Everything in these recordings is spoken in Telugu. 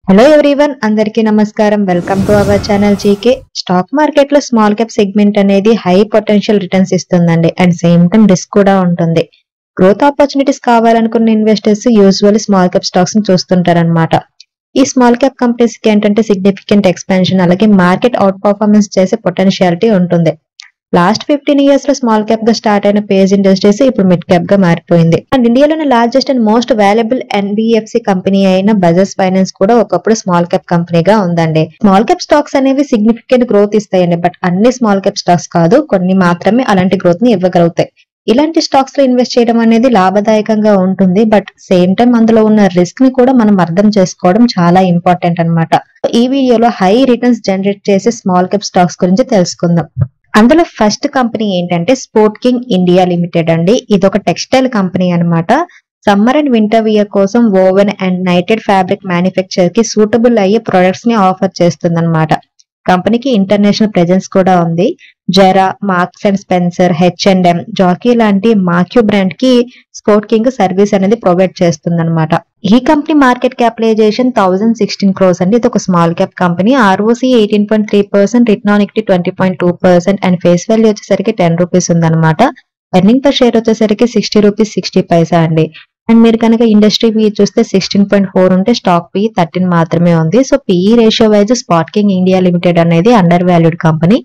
హలో ఎవ్రీవన్, అందరికీ నమస్కారం. Welcome to our channel GK. Stock market లో స్మాల్ క్యాప్ సెగ్మెంట్ అనేది హై పొటెన్షియల్ రిటర్న్స్ ఇస్తుందండి. అండ్ సేమ్ టైం రిస్క్ కూడా ఉంటుంది. గ్రోత్ ఆపర్చునిటీస్ కావాలనుకున్న investors usually small cap stocks ని చూస్తుంటారన్నమాట. ఈ స్మాల్ క్యాప్ కంపెనీస్ కి ఏంటంటే సిగ్నిఫికెంట్ ఎక్స్పాన్షన్, అలాగే మార్కెట్ అవుట్ పర్ఫార్మెన్స్ చేసే పొటెన్షియాలిటీ ఉంటుంది. లాస్ట్ 15 years లో స్మాల్ క్యాప్ గా స్టార్ట్ అయిన పేజ్ ఇండస్ట్రీస్ ఇప్పుడు మిడ్ క్యాప్ గా మారిపోయింది. అండ్ ఇండియాలోని largest and most valuable NBFC company అయిన బజాజ్ ఫైనాన్స్ కూడా ఒకప్పుడు స్మాల్ క్యాప్ కంపెనీగా ఉందండి. స్మాల్ క్యాప్ స్టాక్స్ అనేవి సిగ్నిఫికెంట్ గ్రోత్ ఇస్తాయండి. బట్ అన్ని స్మాల్ క్యాప్ స్టాక్స్ కాదు, కొన్ని మాత్రమే అలాంటి గ్రోత్ ని ఇవ్వగలుగుతాయి. ఇలాంటి స్టాక్స్ లో ఇన్వెస్ట్ చేయడం అనేది లాభదాయకంగా ఉంటుంది. బట్ సేమ్ టైం అందులో ఉన్న రిస్క్ ని కూడా మనం అర్థం చేసుకోవడం చాలా ఇంపార్టెంట్ అన్నమాట. ఈ వీడియోలో హై రిటర్న్స్ జనరేట్ చేసే స్మాల్ క్యాప్ స్టాక్స్ గురించి తెలుసుకుందాం. అందులో ఫస్ట్ కంపెనీ ఏంటంటే స్పోర్ట్ కింగ్ ఇండియా లిమిటెడ్ అండి. ఇది ఒక టెక్స్టైల్ కంపెనీ అన్నమాట. సమ్మర్ అండ్ వింటర్ వియర్ కోసం woven and knitted fabric manufacture కి సూటబుల్ అయ్యే ప్రొడక్ట్స్ ని ఆఫర్ చేస్తుంది అనమాట. కంపెనీకి ఇంటర్నేషనల్ ప్రెజెన్స్ కూడా ఉంది. Zara, Marks and Spencer, H&M, Jockey లాంటి మాక్యూ బ్రాండ్ కి స్పోర్ట్ కింగ్ సర్వీస్ అనేది ప్రొవైడ్ చేస్తుంది అనమాట. ఈ కంపెనీ మార్కెట్ క్యాపిటలైజేషన్ 1016 crores అండి. ఇది ఒక small cap company. ROC 18.3%, return on equity 20.2% and face value వచ్చేసరికి 10 రూపీస్ ఉందన్నమాట. ఎర్నింగ్ పర్ షేర్ వచ్చేసరికి 60 రూపీస్ 60 పైసా అండి. అండ్ మీరు కనుక ఇండస్ట్రీ PE చూస్తే 16.4 ఉంటే స్టాక్ PE 13 మాత్రమే ఉంది. So PE ratio wise Sport King India Limited అనేది under valued company.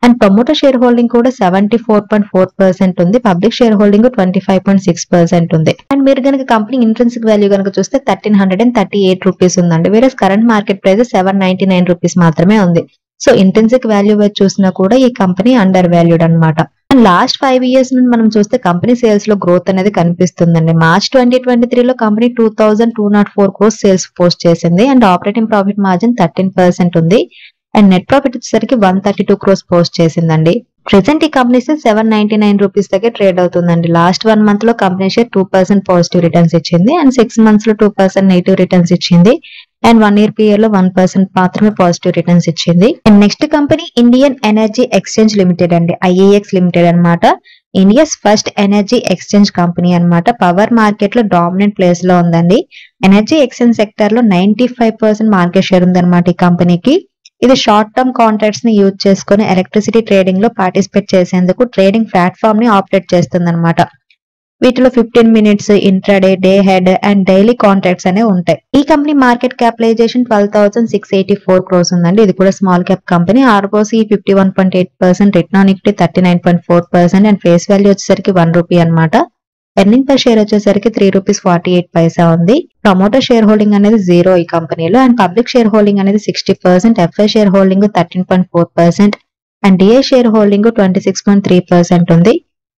And promoter share holding కూడా 74.4% ఉంది. పబ్లిక్ షేర్ హోల్డింగ్ 25.6% ఉంది. అండ్ మీరు కనుక కంపెనీ ఇంట్రెన్సిక్ వాల్యూ కనుక చూస్తే 1338 రూపీస్ ఉందండి. వేరే కరెంట్ మార్కెట్ ప్రైస్ 799 రూపీస్ మాత్రమే ఉంది. సో ఇంట్రెన్సిక్ వాల్యూ వైజ్ చూసినా కూడా ఈ కంపెనీ అండర్ వాల్యూడ్ అనమాట. అండ్ లాస్ట్ 5 years నుండి మనం చూస్తే కంపెనీ సేల్స్ లో గ్రోత్ అనేది కనిపిస్తుందండి. మార్చ్ 2023 లో కంపెనీ 2204 crores సేల్స్ పోస్ట్ చేసింది. అండ్ ఆపరేటింగ్ ప్రాఫిట్ మార్జిన్ 13% ఉంది. అండ్ నెట్ ప్రాఫిట్ వచ్చేసరికి 132 crores పోస్ట్ చేసిందండి. ప్రెసెంట్ ఈ కంపెనీ 799 రూపీస్ దగ్గర ట్రేడ్ అవుతుందండి. లాస్ట్ 1 month లో కంపెనీ షేర్ 2% పాజిటివ్ రిటర్న్స్ ఇచ్చింది. అండ్ 6 months లో 2% నెగిటివ్ రిటర్న్స్ ఇచ్చింది. అండ్ 1 year పీరియడ్ లో 1% మాత్రమే పాజిటివ్ రిటర్న్స్ ఇచ్చింది. And next company Indian energy exchange limited అండి, IEX లిమిటెడ్ అనమాట. India's first energy exchange company అనమాట. పవర్ మార్కెట్ లో డామినెంట్ ప్లేస్ లో ఉందండి. ఎనర్జీ ఎక్స్చేంజ్ సెక్టర్ లో 95% మార్కెట్ షేర్ ఉందన్నమాట ఈ కంపెనీకి. ఇది షార్ట్ టర్మ్ కాంట్రాక్ట్స్ ని యూజ్ చేసుకుని ఎలక్ట్రిసిటీ ట్రేడింగ్ లో పార్టిసిపేట్ చేసేందుకు ట్రేడింగ్ ప్లాట్ఫామ్ ని ఆపరేట్ చేస్తుంది అనమాట. వీటిలో 15 minutes, intraday, day head and daily contracts అనేవి ఉంటాయి. ఈ కంపెనీ మార్కెట్ క్యాపిటలైజేషన్ 12,684 crores ఉందండి. ఇది కూడా small cap company. ROC 51.8%, return on equity 39.4% and face value వచ్చేసరికి 1 రూపీ అనమాట. ఎర్నింగ్ పర్ షేర్ వచ్చేసరికి 3 రూపీస్ 48 పైసా ఉంది. ప్రమోటర్ షేర్ హోల్డింగ్ అనేది 0 ఈ కంపెనీలో. అండ్ పబ్లిక్ షేర్ హోల్డింగ్ అనేది 60%, FI share holding 13.4% and DI share holding 26.3% ఉంది.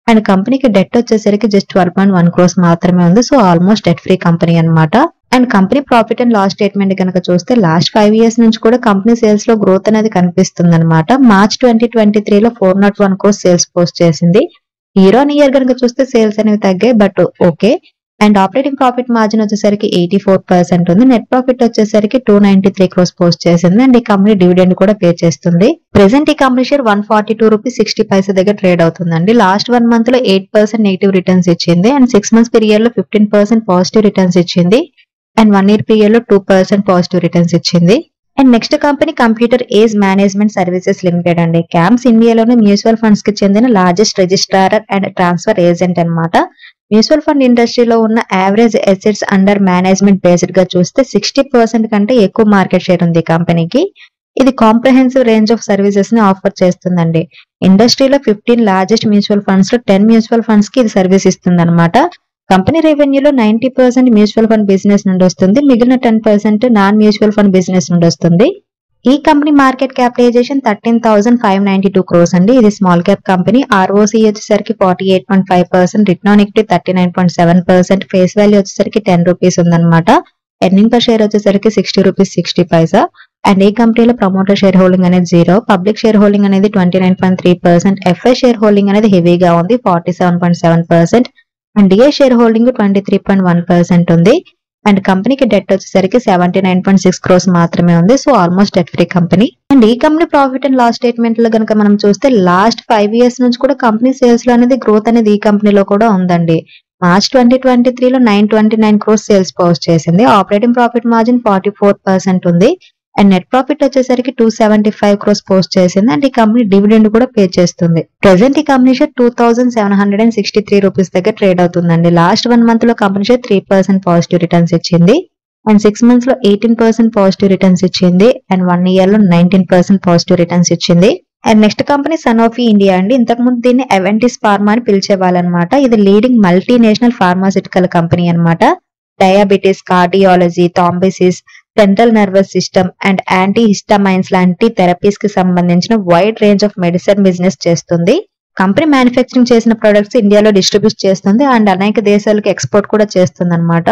అండ్ కంపెనీకి డెట్ వచ్చేసరికి జస్ట్ 12.1 crores మాత్రమే ఉంది. So almost debt free company అనమాట. And company profit and loss statement కనుక చూస్తే లాస్ట్ 5 years నుంచి కూడా కంపెనీ సేల్స్ లో గ్రోత్ అనేది కనిపిస్తుంది అనమాట. మార్చ్ 2023 లో 401 crores సేల్స్ పోస్ట్ చేసింది. ఇయర్ ఆన్ ఇయర్ కనుక చూస్తే సేల్స్ అనేవి తగ్గాయి, but okay. And operating profit margin వచ్చేసరికి 84% ఉంది. నెట్ ప్రాఫిట్ వచ్చేసరికి 293 crores పోస్ట్ చేసింది. అండ్ ఈ కంపెనీ డివిడెండ్ కూడా పే చేస్తుంది. ప్రెసెంట్ ఈ కంపెనీ షేర్ 142 రూపీస్ 60 పైసా దగ్గర ట్రేడ్ అవుతుందండి. లాస్ట్ 1 month లో 8% నెగిటివ్ రిటర్న్స్ ఇచ్చింది. అండ్ 6 months పీరియడ్ లో 15% పాజిటివ్ రిటర్న్స్ ఇచ్చింది. అండ్ 1 year పీరియడ్ లో 2% పాజిటివ్ రిటర్న్స్ ఇచ్చింది. And next company computer age management services limited అండి. క్యామ్స్ ఇండియాలోని మ్యూచువల్ ఫండ్స్ కి చెందిన largest registrar and transfer agent అనమాట. మ్యూచువల్ ఫండ్ ఇండస్ట్రీలో ఉన్న average assets under management based గా చూస్తే 60% కంటే ఎక్కువ మార్కెట్ షేర్ ఉంది కంపెనీకి. ఇది కాంప్రహెన్సివ్ రేంజ్ ఆఫ్ సర్వీసెస్ ని ఆఫర్ చేస్తుందండి. ఇండస్ట్రీలో 15 లార్జెస్ట్ మ్యూచువల్ ఫండ్స్ లో 10 మ్యూచువల్ ఫండ్స్ కి ఇది సర్వీస్ ఇస్తుంది అనమాట. కంపెనీ రెవెన్యూలో 90% మ్యూచువల్ ఫండ్ బిజినెస్ నుండి వస్తుంది. మిగిలిన 10% నాన్ మ్యూచువల్ ఫండ్ బిజినెస్ నుండి వస్తుంది. ఈ కంపెనీ మార్కెట్ క్యాపిటలైజేషన్ 13,592 crores అండి. ఇది స్మాల్ క్యాప్ కంపెనీ. ROC వచ్చేసరికి 48.5%, return on equity 39.7%, face value వచ్చేసరికి 10 రూపీస్ ఉందన్నమాట. ఎర్నింగ్ పర్ షేర్ వచ్చేసరికి 60 రూపీస్ 60 పైసా. అండ్ ఈ కంపెనీలో ప్రమోటర్ షేర్ హోల్డింగ్ అనేది 0, పబ్లిక్ షేర్ హోల్డింగ్ అనేది 29.3%, FI షేర్ హోల్డింగ్ అనేది హెవీగా ఉంది 47.7% అండ్ DI షేర్ హోల్డింగ్ 23.1% ఉంది. అండ్ కంపెనీకి డెట్ వచ్చేసరికి 79.6 crores మాత్రమే ఉంది. So almost debt free company. And ఈ company profit and loss statement లో కనుక మనం చూస్తే లాస్ట్ 5 years నుంచి కూడా కంపెనీ సేల్స్ లో అనేది గ్రోత్ అనేది ఈ కంపెనీలో కూడా ఉందండి. మార్చ్ 2023లో 929 crores సేల్స్ పోస్ట్ చేసింది. ఆపరేటింగ్ ప్రాఫిట్ మార్జిన్ 44% ఉంది. అండ్ నెట్ ప్రాఫిట్ వచ్చేసరికి 275 crores పోస్ట్ చేసింది. అండ్ ఈ కంపెనీ డివిడెండ్ కూడా పే చేస్తుంది. ప్రెసెంట్ ఈ కంపెనీ షేర్ 2763 రూపీస్ దగ్గర ట్రేడ్ అవుతుందండి. లాస్ట్ 1 month లో కంపెనీ షేర్ 3% పాజిటివ్ రిటర్న్స్ ఇచ్చింది. అండ్ 6 months లో 18% పాజిటివ్ రిటర్న్స్ ఇచ్చింది. అండ్ 1 year లో 19% పాజిటివ్ రిటర్న్స్ ఇచ్చింది. And next company Sanofi India అండి. ఇంతకు ముందు దీన్ని అవెంటిస్ ఫార్మా అని పిలిచేవాళ్ళనమాట. ఇది లీడింగ్ మల్టీనేషనల్ ఫార్మాసిటికల్ కంపెనీ అనమాట. Diabetes, cardiology, thrombosis, central nervous system and anti histamines లాంటి థెరపీస్ కి సంబంధించిన wide range of medicine business చేస్తుంది. కంపెనీ మ్యానుఫ్యాక్చరింగ్ చేసిన ప్రొడక్ట్స్ ఇండియాలో డిస్ట్రిబ్యూట్ చేస్తుంది అండ్ అనేక దేశాలకు ఎక్స్పోర్ట్ కూడా చేస్తుంది అనమాట.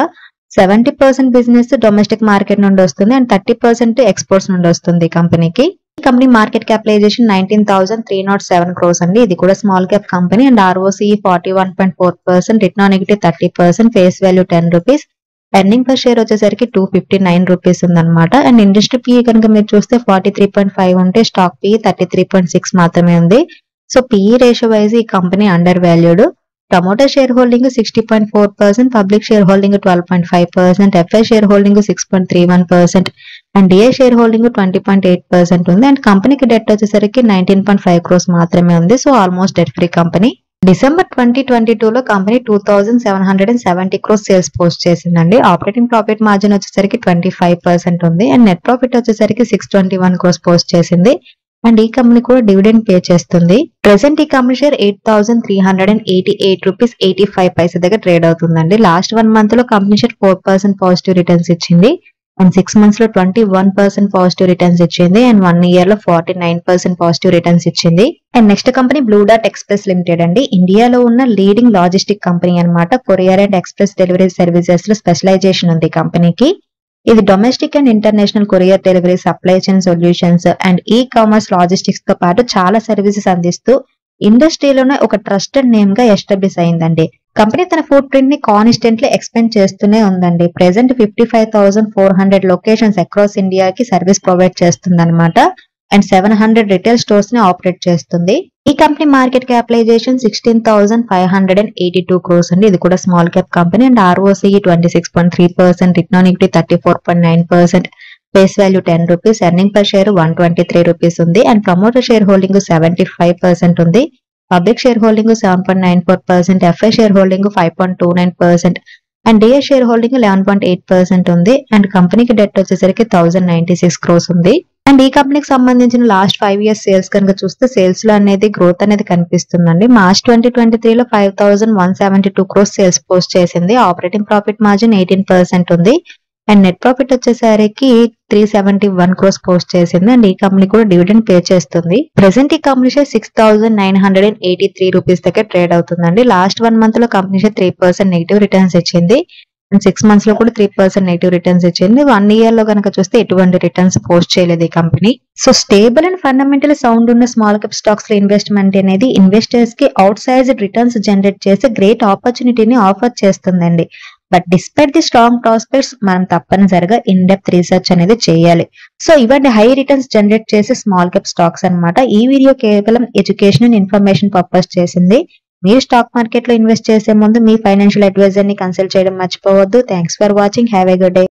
70% బిజినెస్ డొమెస్టిక్ మార్కెట్ నుండి వస్తుంది అండ్ 30% ఎక్స్పోర్ట్స్ నుండి వస్తుంది కంపెనీకి. ఈ కంపెనీ మార్కెట్ క్యాపిటలైజేషన్ 19,307 crores అండి. ఇది కూడా small cap company and ROCE 41.4%, return on equity 30%, face value 10 rupees, earning per share వచ్చేసరికి 259 రూపీస్ ఉందన్నమాట. అండ్ ఇండస్ట్రీ PE కనుక మీరు చూస్తే 43.5 ఉంటే స్టాక్ PE 33.6 మాత్రమే ఉంది. సో PE రేషియో వైజ్ ఈ company under valued. Promoter share holding 60.4%, public share holding 12.5%, FI share holding 6.31% and DI share holding 20.8% ఉంది. అండ్ కంపెనీకి డెట్ వచ్చేసరికి 19.5 crores మాత్రమే ఉంది. So almost debt free company. December 2022లో కంపెనీ 2770 crores సేల్స్ పోస్ట్ చేసిందండి. ఆపరేటింగ్ ప్రాఫిట్ మార్జిన్ వచ్చేసరికి 25% ఉంది. అండ్ నెట్ ప్రాఫిట్ వచ్చేసరికి 621 crores పోస్ట్ చేసింది. అండ్ ఈ కంపెనీ కూడా డివిడెండ్ పే చేస్తుంది. ప్రెసెంట్ ఈ కంపెనీ షేర్ 8,388 రూపీస్ 85 పైసా దగ్గర ట్రేడ్ అవుతుందండి. లాస్ట్ 1 month లో కంపెనీ షేర్ 4% పాజిటివ్ రిటర్న్స్ ఇచ్చింది. అండ్ 6 months లో 21% పాజిటివ్ రిటర్న్స్ ఇచ్చింది. అండ్ 1 year లో 49% పాజిటివ్ రిటర్న్స్ ఇచ్చింది. And next company blue dart express limited అండి. ఇండియాలో ఉన్న లీడింగ్ లాజిస్టిక్ కంపెనీ అనమాట. Courier and express delivery services లో స్పెషలైజేషన్ ఉంది కంపెనీకి. ఇది domestic and international courier delivery, supply chain solutions and e commerce logistics తో పాటు చాలా సర్వీసెస్ అందిస్తూ ఇండస్ట్రీలోనే ఒక ట్రస్టెడ్ నేమ్ గా ఎస్టాబ్లిష్ అయిందండి. కంపెనీ తన ఫుట్ ప్రింట్ ని కాన్స్టెంట్లీ ఎక్స్పెండ్ చేస్తూనే ఉందండి. ప్రెసెంట్ 55,400 లొకేషన్స్ అక్రాస్ ఇండియాకి సర్వీస్ ప్రొవైడ్ చేస్తుంది అనమాట. అండ్ 700 రిటైల్ స్టోర్స్ ని ఆపరేట్ చేస్తుంది. ఈ కంపెనీ మార్కెట్ క్యాపిటలైజేషన్ 16,582 crores అండి. ఇది కూడా small cap company and ROCE 26.3%, return on equity 34.9%, face value 10 rupees, earning per share 123 rupees ఉంది. అండ్ ప్రమోటర్ షేర్ హోల్డింగ్ 75% ఉంది. Public share holding 7.94%, FI share holding 5.29% and DI share holding 11.8% ఉంది. అండ్ కంపెనీకి డెట్ వచ్చేసరికి 1,096 crores ఉంది. అండ్ ఈ కంపెనీకి సంబంధించిన లాస్ట్ 5 years సేల్స్ కనుక చూస్తే సేల్స్ లో అనేది గ్రోత్ అనేది కనిపిస్తుందండి. మార్చ్ 2023లో 5,172 crores సేల్స్ పోస్ట్ చేసింది. ఆపరేటింగ్ ప్రాఫిట్ మార్జిన్ 18% ఉంది. అండ్ నెట్ ప్రాఫిట్ వచ్చేసరికి 371 crores పోస్ట్ చేసింది. అండ్ ఈ కంపెనీ కూడా డివిడెండ్ పే చేస్తుంది. ప్రెసెంట్ ఈ కంపెనీ షేర్ 6,983 రూపీస్ దగ్గర ట్రేడ్ అవుతుందండి. లాస్ట్ 1 month లో కంపెనీ షేర్ 3% నెగిటివ్ రిటర్న్స్ ఇచ్చింది. అండ్ 6 months లో కూడా 3% నెగిటివ్ రిటర్న్స్ ఇచ్చింది. 1 year లో కనుక చూస్తే ఎటువంటి రిటర్న్స్ పోస్ట్ చేయలేదు ఈ company. So stable and fundamental sound ఉన్న స్మాల్ క్యాప్ స్టాక్స్ లో ఇన్వెస్ట్మెంట్ అనేది ఇన్వెస్టర్స్ కి అవుట్ సైజ్ రిటర్న్స్ జనరేట్ చేసే గ్రేట్ ఆపర్చునిటీని ఆఫర్ చేస్తుందండి. But despite the strong prospects మనం తప్పనిసరిగా ఇన్ డెప్త్ రీసెర్చ్ అనేది చేయాలి. సో ఇవన్నీ హై రిటర్న్స్ జనరేట్ చేసే స్మాల్ క్యాప్ స్టాక్స్ అన్నమాట. ఈ వీడియో కేవలం ఎడ్యుకేషన్ అండ్ ఇన్ఫర్మేషన్ పర్పస్ చేసింది. మీరు స్టాక్ మార్కెట్ లో ఇన్వెస్ట్ చేసే ముందు మీ ఫైనాన్షియల్ అడ్వైజర్ ని కన్సల్ట్ చేయడం మర్చిపోవద్దు. Thanks for watching. Have a good day.